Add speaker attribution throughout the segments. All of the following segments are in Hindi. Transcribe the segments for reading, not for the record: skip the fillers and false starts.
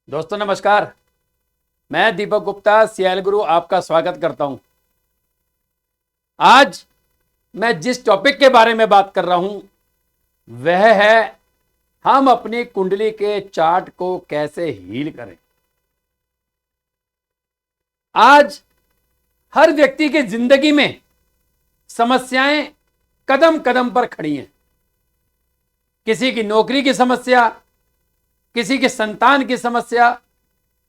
Speaker 1: दोस्तों नमस्कार। मैं दीपक गुप्ता सीएल गुरु आपका स्वागत करता हूं। आज मैं जिस टॉपिक के बारे में बात कर रहा हूं वह है हम अपनी कुंडली के चार्ट को कैसे हील करें। आज हर व्यक्ति की जिंदगी में समस्याएं कदम कदम पर खड़ी हैं। किसी की नौकरी की समस्या, किसी की संतान की समस्या,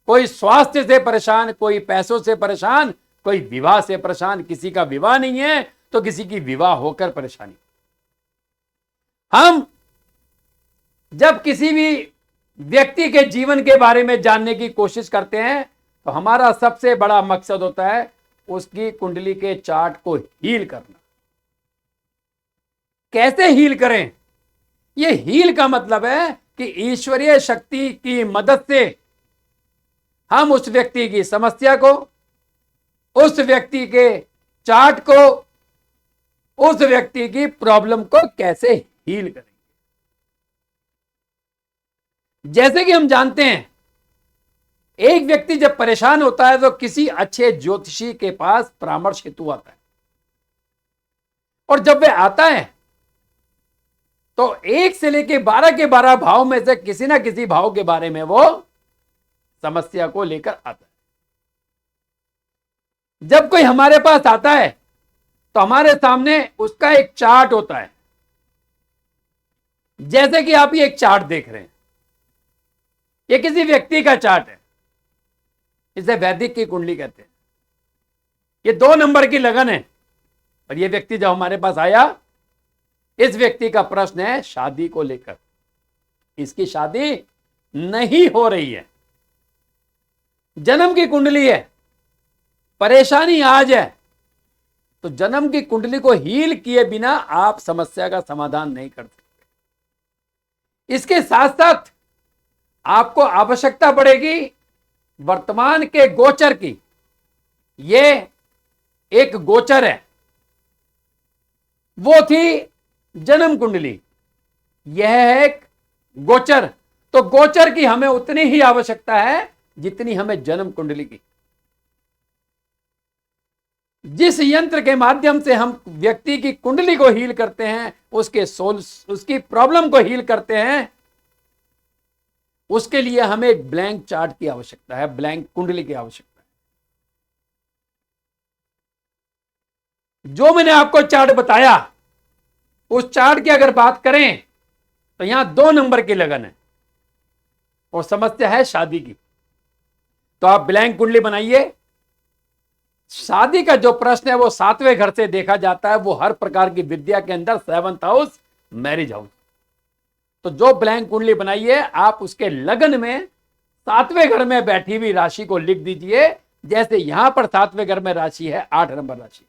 Speaker 1: कोई स्वास्थ्य से परेशान, कोई पैसों से परेशान, कोई विवाह से परेशान। किसी का विवाह नहीं है तो किसी की विवाह होकर परेशानी। हम जब किसी भी व्यक्ति के जीवन के बारे में जानने की कोशिश करते हैं तो हमारा सबसे बड़ा मकसद होता है उसकी कुंडली के चार्ट को हील करना। कैसे हील करें? यह हील का मतलब है कि ईश्वरीय शक्ति की मदद से हम उस व्यक्ति की समस्या को, उस व्यक्ति के चार्ट को, उस व्यक्ति की प्रॉब्लम को कैसे हील करेंगे। जैसे कि हम जानते हैं एक व्यक्ति जब परेशान होता है तो किसी अच्छे ज्योतिषी के पास परामर्श हेतु आता है, और जब वह आता है तो 1 से लेकर 12 के 12 भाव में से किसी ना किसी भाव के बारे में वो समस्या को लेकर आता है। जब कोई हमारे पास आता है तो हमारे सामने उसका एक चार्ट होता है। जैसे कि आप ये एक चार्ट देख रहे हैं, ये किसी व्यक्ति का चार्ट है। इसे वैदिक की कुंडली कहते हैं। ये 2 नंबर की लगन है। और ये व्यक्ति जब हमारे पास आया, इस व्यक्ति का प्रश्न है शादी को लेकर। इसकी शादी नहीं हो रही है, जन्म की कुंडली है, परेशानी आज है। तो जन्म की कुंडली को हील किए बिना आप समस्या का समाधान नहीं कर सकते। इसके साथ साथ आपको आवश्यकता पड़ेगी वर्तमान के गोचर की। ये एक गोचर है, वो थी जन्म कुंडली, यह है एक गोचर। तो गोचर की हमें उतनी ही आवश्यकता है जितनी हमें जन्म कुंडली की। जिस यंत्र के माध्यम से हम व्यक्ति की कुंडली को हील करते हैं, उसकी प्रॉब्लम को हील करते हैं, उसके लिए हमें एक ब्लैंक चार्ट की आवश्यकता है, ब्लैंक कुंडली की आवश्यकता है। जो मैंने आपको चार्ट बताया, उस चार्ट की अगर बात करें तो यहां 2 नंबर की लगन है और समस्या है शादी की। तो आप ब्लैंक कुंडली बनाइए। शादी का जो प्रश्न है वो 7वें घर से देखा जाता है। वो हर प्रकार की विद्या के अंदर 7th हाउस, मैरिज हाउस। तो जो ब्लैंक कुंडली बनाइए, आप उसके लगन में 7वें घर में बैठी हुई राशि को लिख दीजिए। जैसे यहां पर 7वें घर में राशि है 8 नंबर राशि,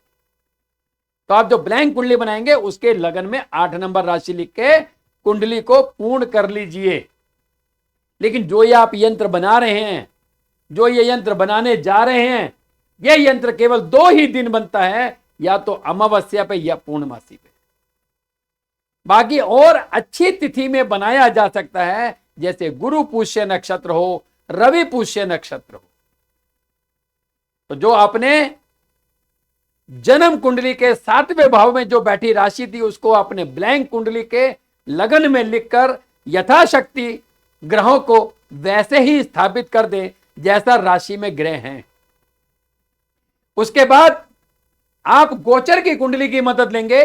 Speaker 1: तो आप जो ब्लैंक कुंडली बनाएंगे उसके लगन में 8 नंबर राशि लिख के कुंडली को पूर्ण कर लीजिए। लेकिन जो ये आप यंत्र बना रहे हैं, जो ये यंत्र बनाने जा रहे हैं, यह यंत्र केवल 2 ही दिन बनता है, या तो अमावस्या पे या पूर्णमासी पे। बाकी और अच्छी तिथि में बनाया जा सकता है, जैसे गुरु पुष्य नक्षत्र हो, रवि पुष्य नक्षत्र हो। तो जो आपने जन्म कुंडली के 7वें भाव में जो बैठी राशि थी, उसको आपने ब्लैंक कुंडली के लगन में लिखकर यथाशक्ति ग्रहों को वैसे ही स्थापित कर दे जैसा राशि में ग्रह हैं। उसके बाद आप गोचर की कुंडली की मदद लेंगे।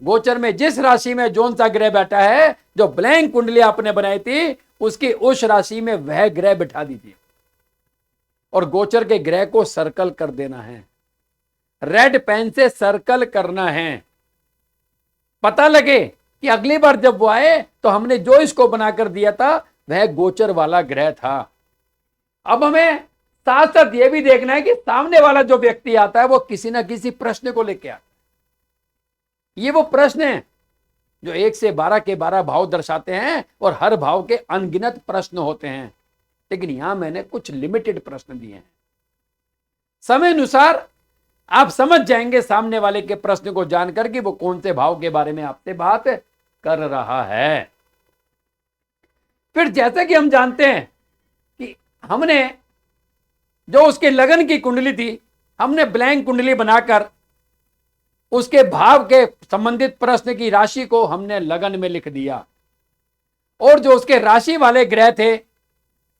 Speaker 1: गोचर में जिस राशि में कौन सा ग्रह बैठा है, जो ब्लैंक कुंडली आपने बनाई थी, उसकी उस राशि में वह ग्रह बिठा दीजिए और गोचर के ग्रह को सर्कल कर देना है। रेड पेन से सर्कल करना है। पता लगे कि अगली बार जब वो आए तो हमने जो इसको बनाकर दिया था वह गोचर वाला ग्रह था। अब हमें साथ साथ यह भी देखना है कि सामने वाला जो व्यक्ति आता है वो किसी ना किसी प्रश्न को लेकर आता है। ये वो प्रश्न है जो 1 से 12 के 12 भाव दर्शाते हैं, और हर भाव के अनगिनत प्रश्न होते हैं। लेकिन यहां मैंने कुछ लिमिटेड प्रश्न दिए हैं। समय अनुसार आप समझ जाएंगे सामने वाले के प्रश्न को जानकर कि वो कौन से भाव के बारे में आपसे बात कर रहा है। फिर जैसे कि हम जानते हैं कि हमने जो उसके लगन की कुंडली थी, हमने ब्लैंक कुंडली बनाकर उसके भाव के संबंधित प्रश्न की राशि को हमने लगन में लिख दिया, और जो उसके राशि वाले ग्रह थे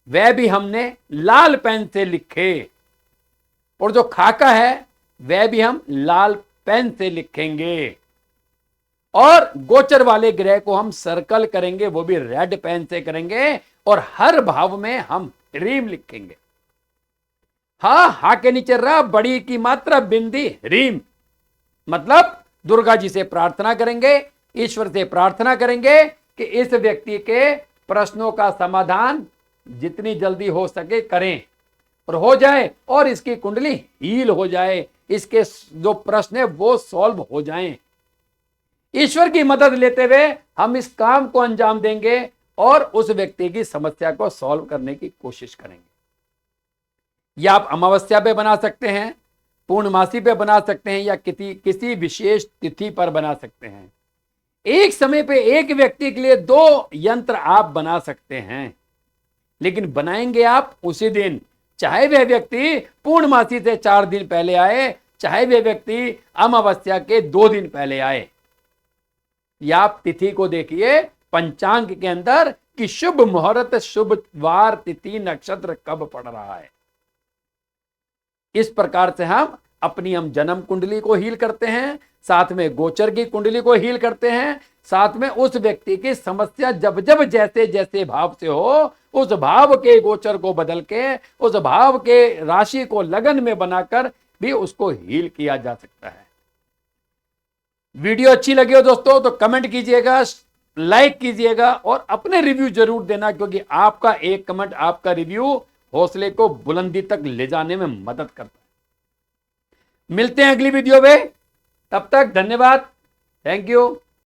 Speaker 1: वह भी हमने लाल पेन से लिखे, और जो खाका है वह भी हम लाल पेन से लिखेंगे, और गोचर वाले ग्रह को हम सर्कल करेंगे, वो भी रेड पेन से करेंगे, और हर भाव में हम रीम लिखेंगे। हा के नीचे र बड़ी की मात्रा बिंदी रीम, मतलब दुर्गा जी से प्रार्थना करेंगे, ईश्वर से प्रार्थना करेंगे कि इस व्यक्ति के प्रश्नों का समाधान जितनी जल्दी हो सके करें, और हो जाए, और इसकी कुंडली हील हो जाए, इसके जो प्रश्न है वो सॉल्व हो जाएं। ईश्वर की मदद लेते हुए हम इस काम को अंजाम देंगे और उस व्यक्ति की समस्या को सॉल्व करने की कोशिश करेंगे। या आप अमावस्या पे बना सकते हैं, पूर्णमासी पे बना सकते हैं, या किसी विशेष तिथि पर बना सकते हैं। एक समय पे एक व्यक्ति के लिए 2 यंत्र आप बना सकते हैं, लेकिन बनाएंगे आप उसी दिन, चाहे वह व्यक्ति पूर्णमासी से 4 दिन पहले आए, चाहे वह व्यक्ति अमावस्या के 2 दिन पहले आए। या आप तिथि को देखिए पंचांग के अंदर कि शुभ मुहूर्त, शुभ वार, तिथि, नक्षत्र कब पड़ रहा है। इस प्रकार से हम जन्म कुंडली को हील करते हैं, साथ में गोचर की कुंडली को हील करते हैं, साथ में उस व्यक्ति की समस्या जब जब जैसे जैसे भाव से हो, उस भाव के गोचर को बदल के, उस भाव के राशि को लगन में बनाकर भी उसको हील किया जा सकता है। वीडियो अच्छी लगी हो दोस्तों तो कमेंट कीजिएगा, लाइक कीजिएगा, और अपने रिव्यू जरूर देना, क्योंकि आपका एक कमेंट, आपका रिव्यू हौसले को बुलंदी तक ले जाने में मदद करता है। मिलते हैं अगली वीडियो में, तब तक धन्यवाद, थैंक यू।